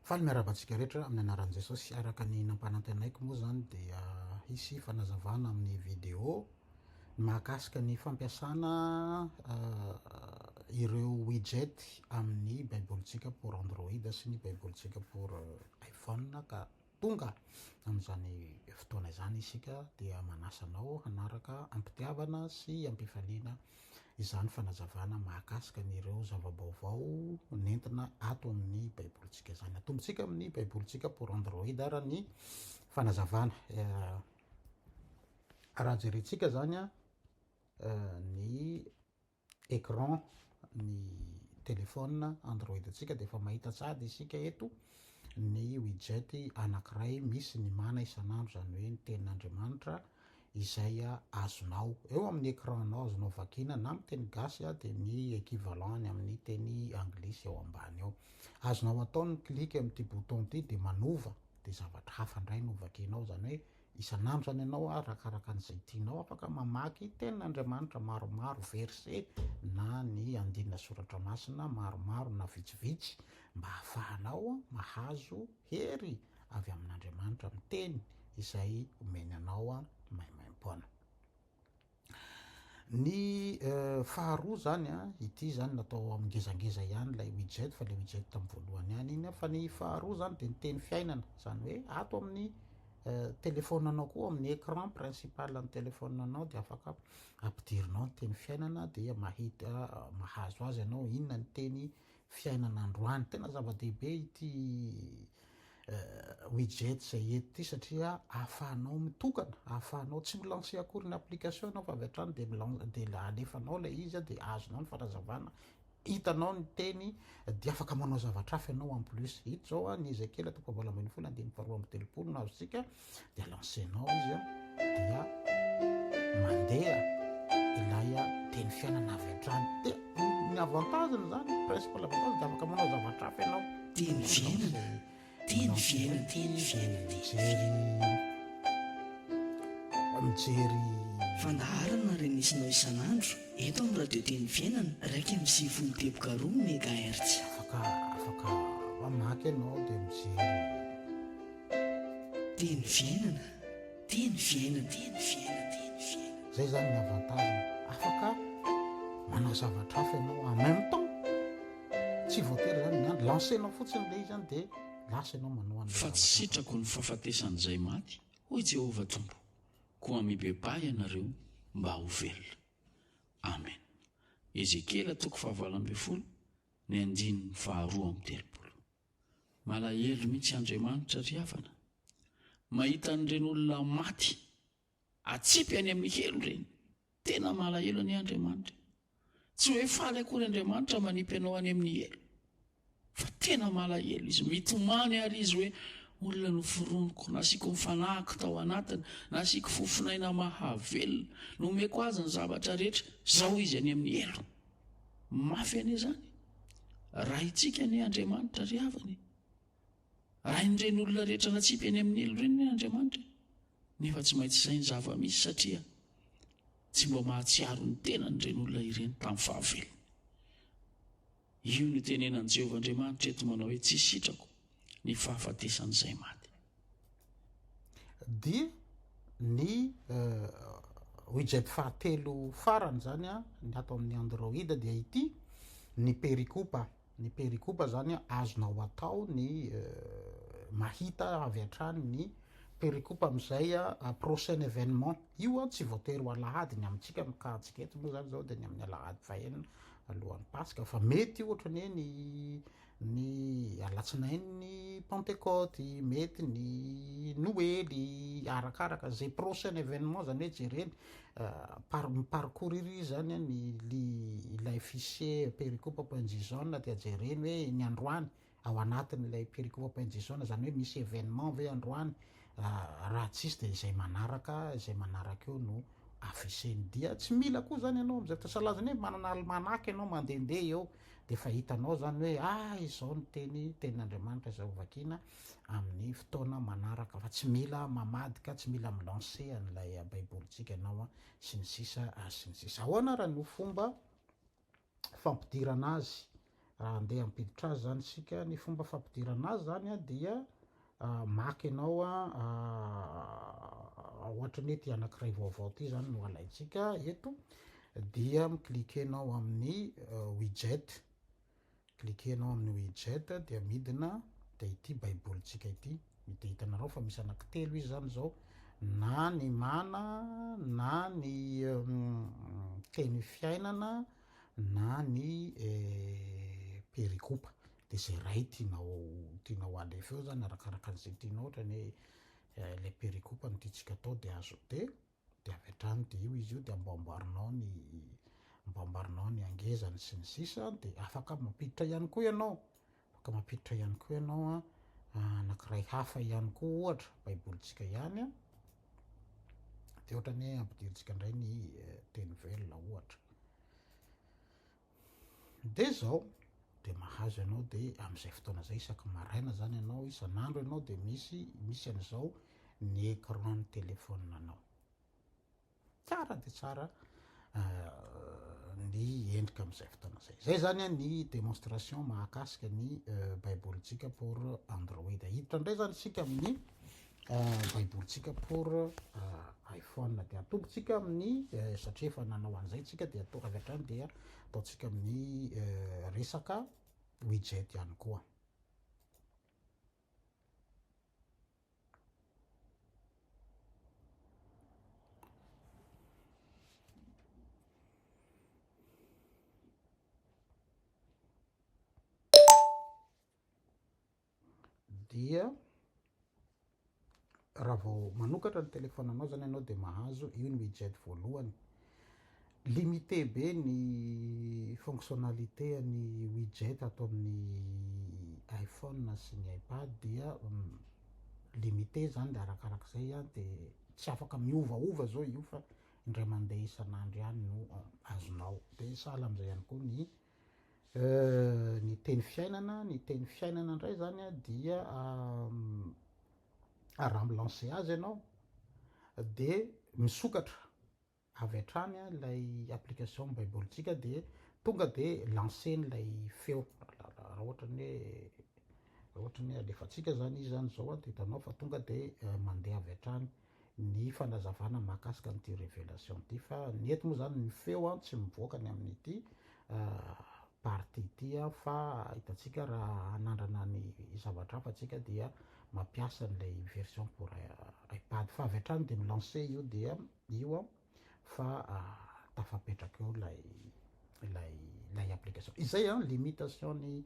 Faly miarabantsika rehetra amin'ny anaran'i Jesosy. Araka ny nampanantenaiko moa zany dia hisy fanazavana amin'ny vidéo mahakasika ny fampiasana ireo widget amin'ny baibolitsika pour Android sy ny baibolitsika pour iPhone ka tonga amin'izany fotoana izany isika dia manasanao hanaraka ampitiavana sy ampifaliana izany fanazavana mahakasika an'ireo zavabaovao nentina ato amin'ny baibolitsika izany. Atombontsika amin'ny baibolitsika pour Android ara ny fanazavana. Raha jerentsika zany ny écran ny téléphone Android antsika dia efa mahita tsady isika eto ny widget anankiray misy ny mana isan'andro, zany hoe ny tenin'Andriamanitra izay azonao eo amin'ny écranao, azonao vakiana na amin'ny teny gasy dia ny équivalent amin'ny teny anglisy eo ambany eo. Azonao atao ny clique amin'ity bouton ity dia manova dia zavatra hafa indray no vakianao, zany hoe isan'andro zany ianao arakaraka an'izay tianao afaka mamaky tenin'Andriamanitra maromaro verset na ny andinina soratra masina maromaro na vitsivitsy mba hahafahanao mahazo hery avy amin'Andriamanitra amin'ny teny izay omeny anao maimaim-poana. Ny faharoa zany ity zany natao amingezangeza ihany ilay widget, fa ilay widget tamin'ny voalohany ihany iny, fa ny faharoa zany dia ny teny fiainana, zany hoe ato amin'ny téléphone-anao koa, amin'ny écran principal ny téléphone-anao dia afaka ampidirinao ny teny fiainana dia mahita mahazo azy ianao inona ny teny fiainana androany. Tena zava-dehibe ity widget zay eto ity satria ahafahanao mitokana, ahafahanao tsy milanse akory ny application anao fa avy hatrany dia alefanao ilay izy dia azonao ny fanazavana, hitanao ny teny dia afaka manao zavatra hafa ianao en plus. Ito zao ny Ezekiel 12:2-3 nazo tsika dia lancenao izy dia mandeha ilay teny fiainana avy hatrany. Dia ny avantageny zany, principal avantage dia afaka manao zavatra hafa ianao, teny fiainana, teny fiainana, teny fiainana, mijery fandaharana renesinao isan'andro eto amin'ny radio teny fiainana 107.3 MHz. afaka mamaky ianao dia mijery teny fiainana, teny fiainana, teny fiainana, teny fiainana. Zay zany ny avantageny, afaka manao zavatra hafa ianao en même temps, tsy voatery zany ny lancenao fotsiny ilay izy dia lasa ianao manao an'ilay fa tsy sitrako ny fahafatesan'izay maty hoy Jehovah Tompo, koa mibeba ianareo mba ho velona. Amen. Ezekiel 12:20 ny 2:2. Malahelo mihitsy Andriamanitra ry havana mahita an'ireny olona maty atsipy any amin'ny helo reny. Tena malahelo ny Andriamanitra, tsy hoe faly akory Andriamanitra manipy anao any amin'ny helo, fa tena malahelo izy, mitomany ary izy hoe olona noforonoko, nasiako mifanahiko tao anatiny, nasiako fofinaina mahavelona, nomeko azy ny zavatra rehetra, zao izy any amin'ny elo. Mafy ane zany. Raha itsika ny Andriamanitra ry havany, raha in'ireny olona rehetra natsipy any amin'ny elo ireny ny Andriamanitra, nefa tsy maintsy izay ny zava-misy satria tsy mba mahatsiaro ny tenan'ireny olona ireny tamin'ny fahavelona. Io no tenenan'i Jehovah Andriamanitra eto manao hoe tsy sitrako ny fahafatesan'izay maty. dia ny widget fahatelo farany zany ny ato amin'ny Android dia ity ny perikupa. Ny perikupa zany azonao atao ny mahita avy hatrany ny perikupa amin'izay prochain événement. Io tsy voatery ho alahady ny amintsika mikahatsika eto moa zany zao dia ny amin'ny alahady fahaenina alohan'ny Pasika, fa mety ohatra ny alatsinainy ny Pentecôte, mety ny Noely, arakaraka zay prochain événement zany hoe jereny parcourir zany ilay fichier perikupa.json dia jereny hoe ny androany ao anatin'ilay perikupa.json, zany hoe misy événement ve androany, raha tsisy dia izay manaraka eo no afiseny. Dia tsy mila koa zany ianao am'izay tasalazany hoe manana almanaky ianao mandehandeha eo dia fa hitanao zany hoe izao ny tenin'Andriamanitra izay hovakiana amin'ny fotoana manaraka, fa tsy mila mamadika, tsy mila milanse an'ilay baibolitsika ianao sy ny sisa sy ny sisa. Ahoana raha no fomba fampidirana azy raha andeha ampiditra azy zany sika ny fomba fampidirana azy zany a dia maky anao ohatra ny ety anankiray vaovao ty zany no alaitsika eto, dia miklikenao amin'ny widget, klikenao amin'ny widget dia midina de ity baibolitsika ity, de hitanareo fa misy anankitelo izy zany zao, na ny mana, na ny teny fiainana, na ny perikopa, de zay ray tianao alefa eo zany arakaraka an'izay tianao, ohatra ny le perikopa no tiantsika atao de ajoute, de avy hatrany de io izy io de amboamboarinao ny angezany sy ny sisa, de afaka mampiditra ihany koa ianao, anankiray hafa ihany koa ohatra baibolitsika ihany a, de ohatra ny ampidiritsika indray ny teny velona ohatra, de zao de mahazo ianao de am'izay fotoana zay isaky maraina zany ianao isan'andro ianao de misy an'izao ny écran ny telefonina anao, tsara de tsara ny endrika am'izay fotoana zay zany a ny démonstration mahakasika ny baibolitsika pour Android. Hiditra indray zany sika amin'ny baibolitsika pour iPhone, de atobitsika amin'ny satria efa nanao an'izay tsika de atao avy hatrany dia ataotsika amin'ny resaka widget ihany koa. Dia raha vao manokatra ny telefonanao zany ianao de mahazo io ny widget voalohany, limité be ny fonctionnalité ny widget atao amin'ny iPhone sy ny iPad dia limité zany, de arakarak'izay a de tsy afaka miovaova zao io fa indray mandeha isan'andro ihany no azonao, de sahala am'izay ihany koa ny teny fiainana indray zany a dia raha milancer azy ianao de misokatra avy hatrany a lay application baibolitsika de tonga de lanceny lay feo, raha ohatra ny alefatsika zany izy zany zao a, de hitanao fa tonga de mandeha avy hatrany ny fanazavana mahakasika an'ity révélation ty, fa ny eto moa zany ny feo a tsy mivoaka ny amin'ity partie ity a, fa hitatsika raha hanandrana ny zavatra hafa tsika dia mampiasa n'ilay version pour iPad, fa avy hatrany de milancer io dia io fa tafapetraka eo lay application. Izay a limitation ny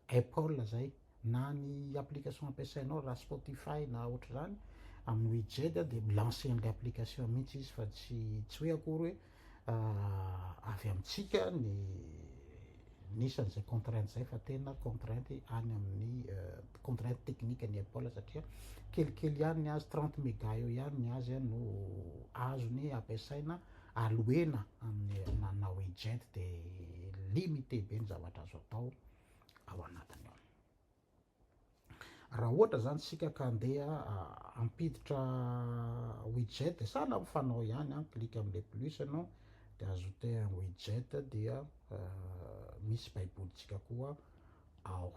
Apple zay, na ny application ampiasainao raha Spotify na ohatra zany amin'ny widget de milancer an'ilay application mihitsy izy, fa tsy hoe akory hoe avy amintsika nisan'izay contrainte zay, fa tena contrainte any amin'ny contrainte technique ny Apple, satria kelikely ihany ny azy 30 méga eo ihany ny azy no azony ampiasaina aloena na widget, de limité be ny zavatra azo atao ao anatiny ao. Raha ohatra zany sika ka andeha ampiditra widget de sahala mifanao ihany a, klika am'le plus ianao de ajouter un widget, dia misy baibolitsika koa ao.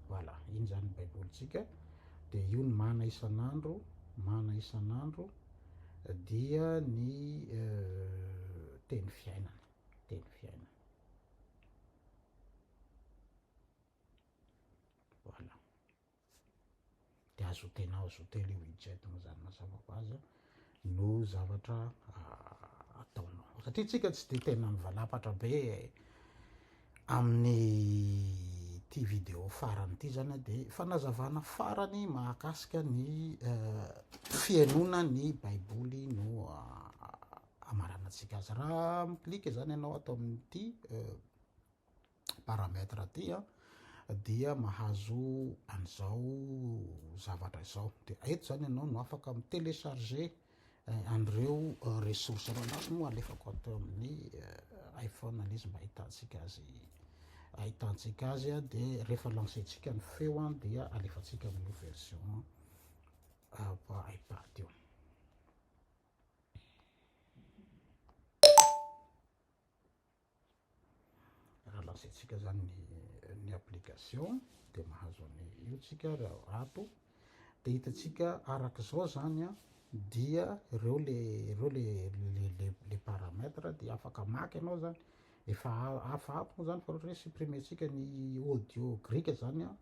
Voilà, iny zany baibolitsika, de io ny mana isan'andro, dia ny teny fiainana. Voilà, de ajoutenao le widget moa zany mazava ho azy no zavatra ataonao, satria tsika tsy de tena mivalapatra be amin'ny ty video farany ty zany, de fanazavana farany mahakasika ny fiainona ny baiboly no amaranantsika azy. Raha miklika zany ianao atao amin'ity paramètre ty a, dia mahazo an'izao zavatra izao, de eto zany ianao no afaka mitelecharger an'ireo ressource raha moa alefako atao amin'ny iPhone izy mba ahitantsika azy a, de rehefa lancentsika ny feo a dia alefatsika amin'ny version iPad io. Raha lansaitsika zany ny application de mahazo any io tsika raha ato de hitatsika arak'izao zany a dia reo le paramètre de afaka maky anao zany efa afa ato zany fa ohatra hoe supprimentsika ny audio grika zany a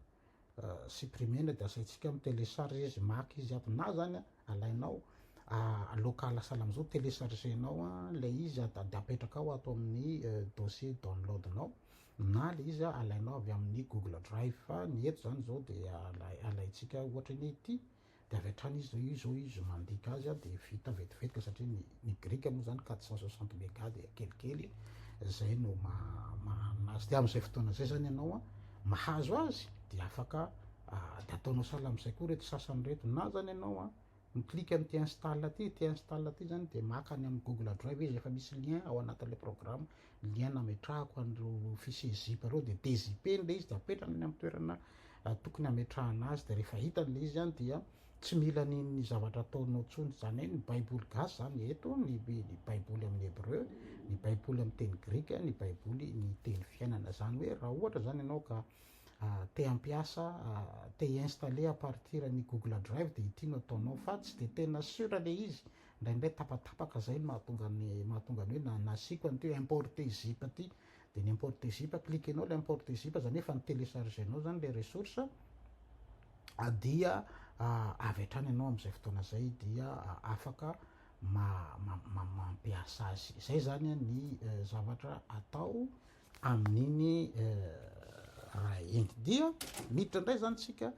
supprimena de asaitsika amy télécharge izy maky izy ato na zany alainao local sahala am'izao téléchargenao le izy de apetraka ao ato amin'ny dossier download nao na le izy alainao avy amin'ny Google Drive fa ny eto zany zao de alaitsika ohatra ny ity de avy hatrany izy mandika azy de vita vetivetika satria ny grika moa zany 460 méga de kelikely zay no mahazo de am'izay fotoana zay zany ianao mahazo azy de afaka de ataonao sahala am'izay koa reto sasany reto na zany ianao miklika am'ty install ty zany de maka any amin'ny Google Drive izy efa misy lien ao anatin'le programme lien nametrahako an'ireo fichier zip reo de déziper le izy de apetrany any amin'ny toerana tokony ametrahana azy de rehefa hitany le izy zany dia tsy mila ny zavatra ataonao tsony zany hoe ny baiboly gasy zany eto ny baiboly amin'ny hébreu ny baiboly amin'ny teny grika ny baiboly ny teny fiainana zany hoe raha ohatra zany ianao ka te hampiasa te installer à partir ny Google Drive de ity no ataonao fa tsy de tena sûr le izy ndraindray tapatapaka zay no mahatonga ny hoe nasiko an'ty importer zip ty de ny importer zip klikenao le importer zip zany efa ny téléchargenao zany le ressource dia avy hatrany ianao am'izay fotoana zay dia afaka mampiasa azy zay zany ny zavatra atao amin'iny raha iny dia miditra indray zany tsika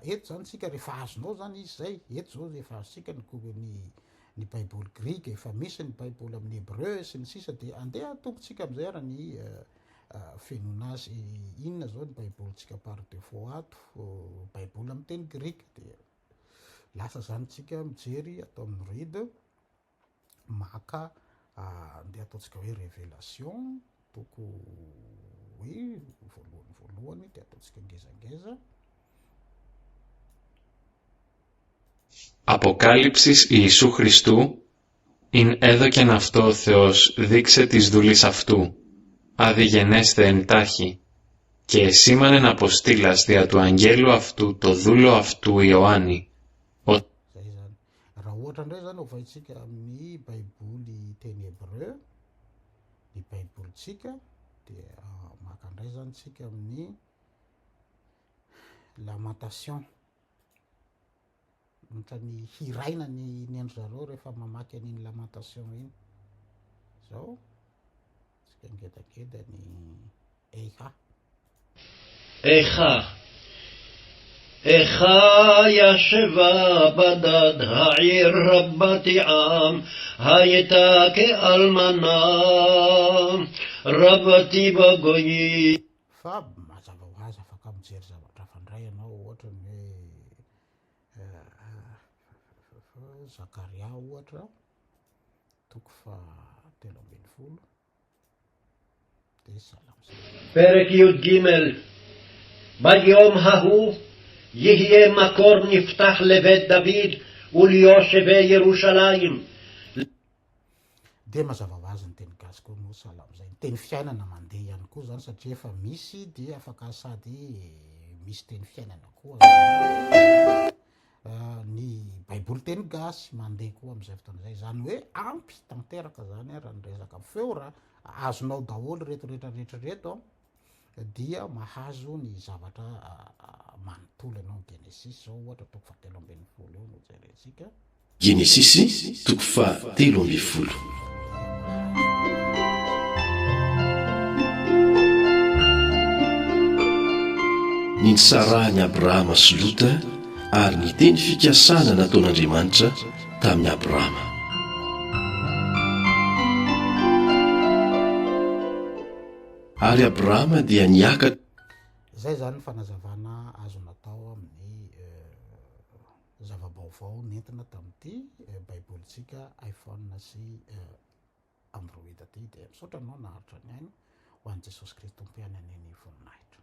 eto zany tsika rehefa azonao zany izy zay eto zao efa azontsika ny baiboly grika efa misy ny baiboly amin'ny hébreu sy ny sisa de andeha atombotsika am'izay ara ny fenona azy inona zao ny baibolyntsika par défaut ato baiboly amin'ny teny grika de lasa zany tsika mijery atao amin'ny ride maka andeha ataontsika hoe révélation toko hoe voalohany de ataontsika ngezangeza Αποκάλυψης Ιησού Χριστού ειν έδωκεν αυτό ο Θεός δείξε της δουλής αυτού, αδιγενέστε εν τάχει, και εσήμανεν αποστήλας δια του αγγέλου αυτού το δούλο αυτού Ιωάννη. Raha ohatra indray zany ovaitsika amin'ny baiboly teny hébreu ny baibolyntsika de maka indray zany tsika amin'ny lamentation ohatra ny hiraina ny andro zareo rehefa mamaky an'iny lamentation iny zao tsika ngedangeda ny איכה ישבה בדד העיר רבת עם הייתה כאלמנה רבתי בגויים. fa mazava ho azy afaka mijery zavatra fandray ianao ohatra ny hoe Zakaria ohatra toko fa 13 de salam פרק י"ג ביום ההוא יהיה מקור נפתח לבית דוד וליושבי ירושלים. de mazava ho azy ny teny gasy koa no salam zay ny teny fiainana mandeha ihany koa zany satria efa misy dia afaka sady misy teny fiainana koa ny baiboly teny gasy mandeha koa am'izay fotoana zay zany hoe ampy tanteraka zany raha ny resaka feo raha azonao daholo reto dia mahazo ny zavatra manontolo ianao ny Genesis zao ohatra toko fa 13 eo no jerentsika Genesisy toko fa 13. Ninsarahany Abrahama sy Lota ary niteny fikasana nataon'Andriamanitra tamin'ny Abrahama. Ary Abrahama dia niaka. Zay zany fanazavana azo natao amin'ny zavabaovao nentina tamin'ity baibolyntsika iPhone sy Android ty de misaotra anao naharitra ny aina ho an'i Jesosy Kristy tompiany aneny voninahitra.